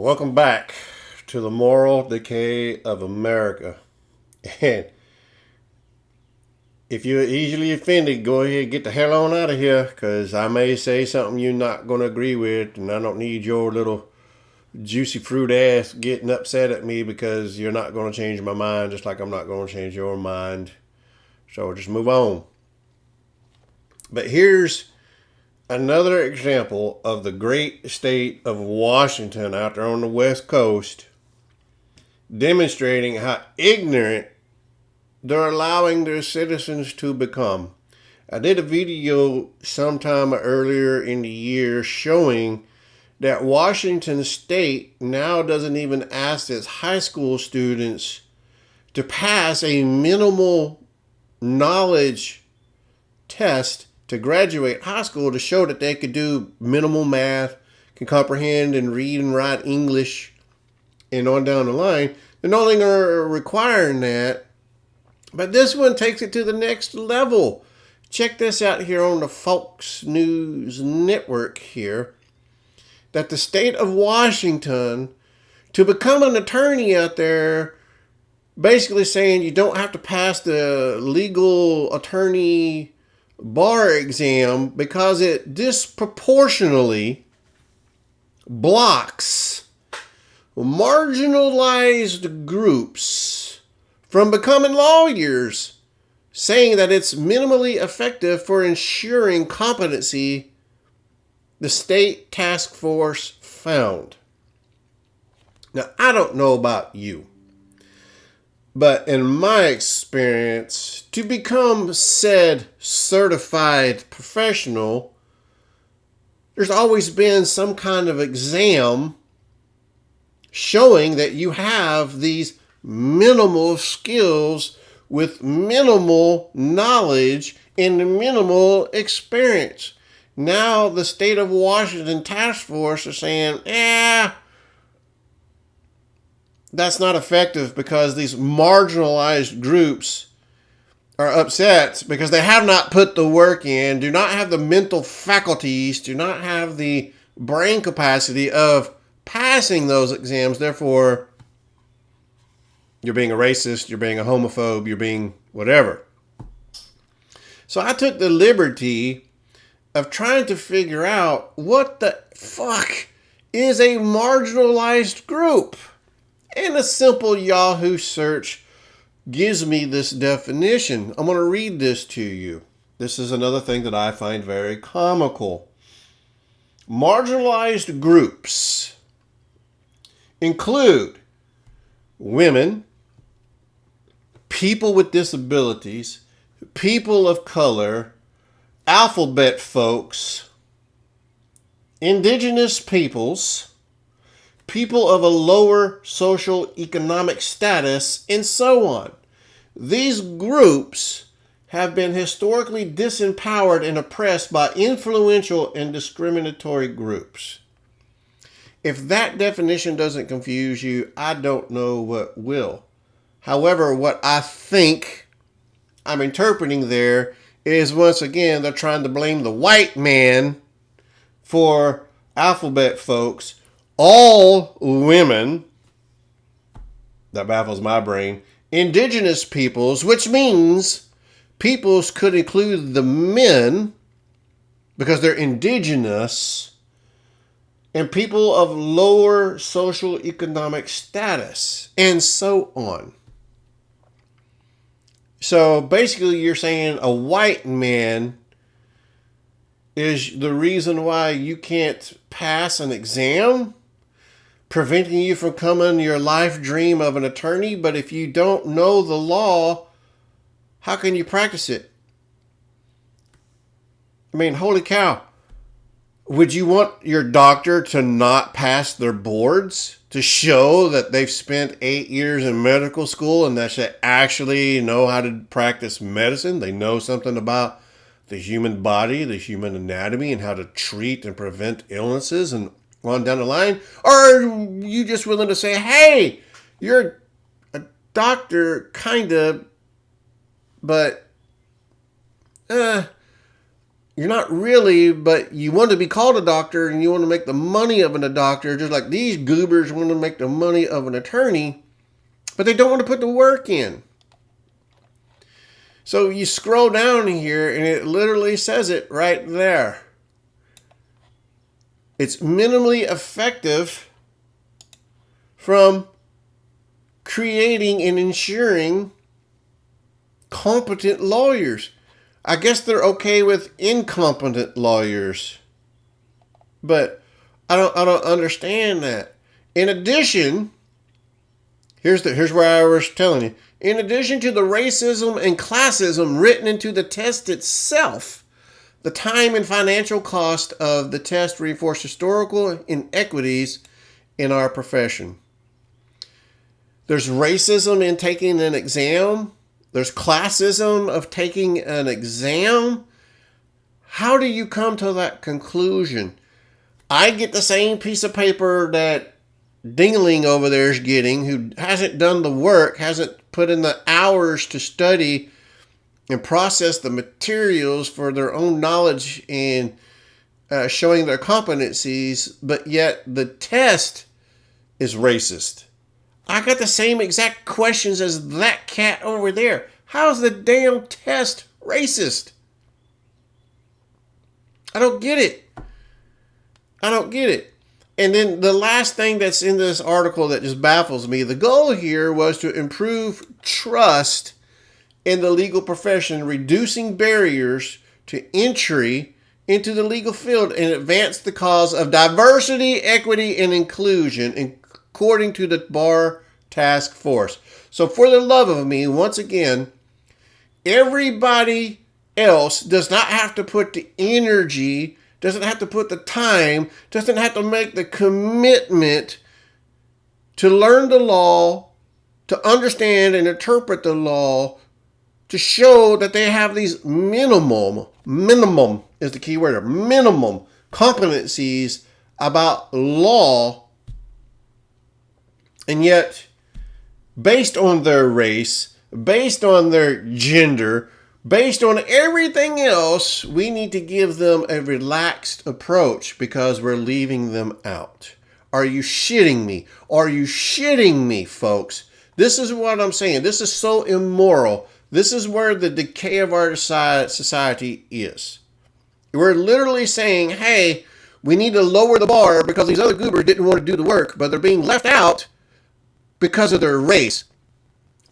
Welcome back to the moral decay of America. And if you're easily offended, go ahead and get the hell on out of here, because I may say something you're not going to agree with, and I don't need your little juicy fruit ass getting upset at me because you're not going to change my mind, just like I'm not going to change your mind. So just move on. But here's another example of the great state of Washington out there on the West Coast demonstrating how ignorant they're allowing their citizens to become. I did a video sometime earlier in the year showing that Washington State now doesn't even ask its high school students to pass a minimal knowledge test to graduate high school to show that they could do minimal math, can comprehend and read and write English, and on down the line. They're no longer requiring that. But this one takes it to the next level. Check this out here on the Fox News Network here. That the state of Washington, to become an attorney out there, basically saying you don't have to pass the legal attorney bar exam because it disproportionately blocks marginalized groups from becoming lawyers, saying that it's minimally effective for ensuring competency, the state task force found. Now, I don't know about you, but in my experience, to become said certified professional, there's always been some kind of exam showing that you have these minimal skills with minimal knowledge and minimal experience. Now the state of Washington task force is saying, that's not effective because these marginalized groups are upset because they have not put the work in, do not have the mental faculties, do not have the brain capacity of passing those exams. Therefore, you're being a racist, you're being a homophobe, you're being whatever. So I took the liberty of trying to figure out what the fuck is a marginalized group. And a simple Yahoo search gives me this definition. I'm going to read this to you. This is another thing that I find very comical. Marginalized groups include women, people with disabilities, people of color, alphabet folks, indigenous peoples, people of a lower social economic status, and so on. These groups have been historically disempowered and oppressed by influential and discriminatory groups. If that definition doesn't confuse you, I don't know what will. However, what I think I'm interpreting there is, once again, they're trying to blame the white man for alphabet folks, all women, that baffles my brain, indigenous peoples, which means peoples could include the men because they're indigenous, and people of lower social economic status, and so on. So basically you're saying a white man is the reason why you can't pass an exam, preventing you from becoming your life dream of an attorney. But if you don't know the law, how can you practice it? I mean, holy cow. Would you want your doctor to not pass their boards to show that they've spent 8 years in medical school and that they actually know how to practice medicine? They know something about the human body, the human anatomy, and how to treat and prevent illnesses and on down the line? Or are you just willing to say, hey, you're a doctor, kind of, but you're not really, but you want to be called a doctor and you want to make the money of a doctor, just like these goobers want to make the money of an attorney, but they don't want to put the work in. So you scroll down here and it literally says it right there. It's minimally effective from creating and ensuring competent lawyers. I guess they're okay with incompetent lawyers, but I don't understand that. In addition, here's where I was telling you. In addition to the racism and classism written into the test itself, the time and financial cost of the test reinforce historical inequities in our profession. There's racism in taking an exam. There's classism of taking an exam. How do you come to that conclusion? I get the same piece of paper that Dingling over there is getting, who hasn't done the work, hasn't put in the hours to study and process the materials for their own knowledge and showing their competencies, but yet the test is racist. I got the same exact questions as that cat over there. How's the damn test racist? I don't get it. And then the last thing that's in this article that just baffles me, the goal here was to improve trust in the legal profession, reducing barriers to entry into the legal field and advance the cause of diversity, equity, and inclusion, according to the Bar Task Force. So for the love of me, once again, everybody else does not have to put the energy, doesn't have to put the time, doesn't have to make the commitment to learn the law, to understand and interpret the law, to show that they have these minimum is the key word, minimum competencies about law, and yet based on their race, based on their gender, based on everything else, we need to give them a relaxed approach because we're leaving them out. Are you shitting me? Are you shitting me, folks? This is what I'm saying. This is so immoral. This is where the decay of our society is. We're literally saying, hey, we need to lower the bar because these other goobers didn't want to do the work, but they're being left out because of their race.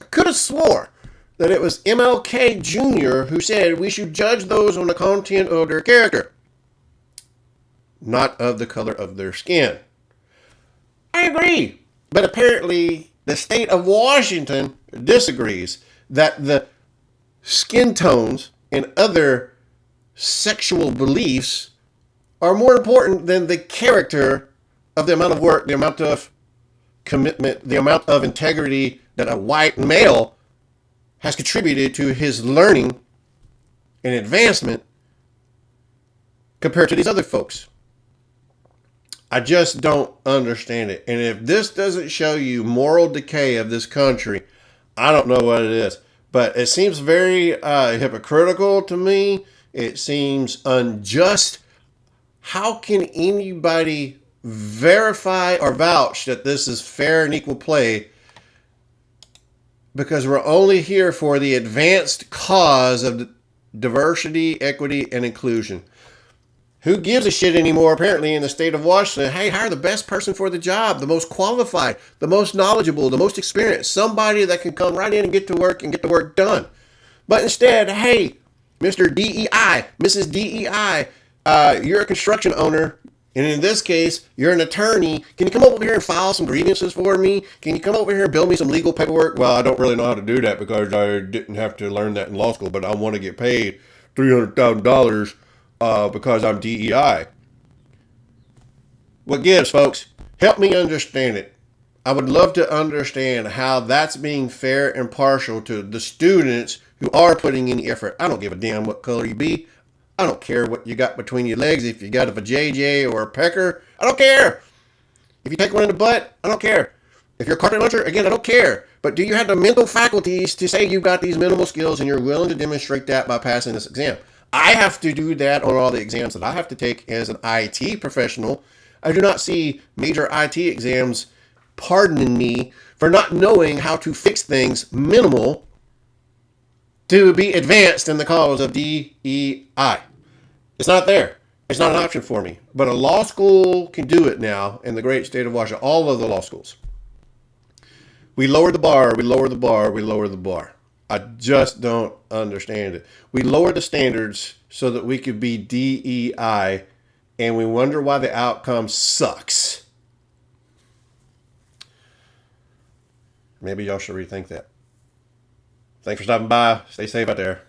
I could have swore that it was MLK Jr. who said we should judge those on the content of their character, not of the color of their skin. I agree, but apparently the state of Washington disagrees that the skin tones and other sexual beliefs are more important than the character of the amount of work, the amount of commitment, the amount of integrity that a white male has contributed to his learning and advancement compared to these other folks. I just don't understand it. And if this doesn't show you moral decay of this country, I don't know what it is. But it seems very hypocritical to me. It seems unjust. How can anybody verify or vouch that this is fair and equal play? Because we're only here for the advanced cause of diversity, equity, and inclusion. Who gives a shit anymore, apparently, in the state of Washington? Hey, hire the best person for the job, the most qualified, the most knowledgeable, the most experienced, somebody that can come right in and get to work and get the work done. But instead, hey, Mr. DEI, Mrs. DEI, you're a construction owner, and in this case, you're an attorney. Can you come over here and file some grievances for me? Can you come over here and build me some legal paperwork? Well, I don't really know how to do that because I didn't have to learn that in law school, but I want to get paid $300,000 because I'm DEI. What gives, folks? Help me understand it. I would love to understand how that's being fair and partial to the students who are putting in the effort. I don't give a damn what color you be. I don't care what you got between your legs. If you got a JJ or a pecker, I don't care. If you take one in the butt, I don't care. If you're a carpet muncher, again, I don't care. But do you have the mental faculties to say you've got these minimal skills and you're willing to demonstrate that by passing this exam? I have to do that on all the exams that I have to take as an IT professional. I do not see major IT exams pardoning me for not knowing how to fix things minimal to be advanced in the cause of DEI. It's not there. It's not an option for me. But a law school can do it now in the great state of Washington. All of the law schools. We lower the bar, we lower the bar, we lower the bar. I just don't understand it. We lower the standards so that we could be DEI, and we wonder why the outcome sucks. Maybe y'all should rethink that. Thanks for stopping by. Stay safe out there.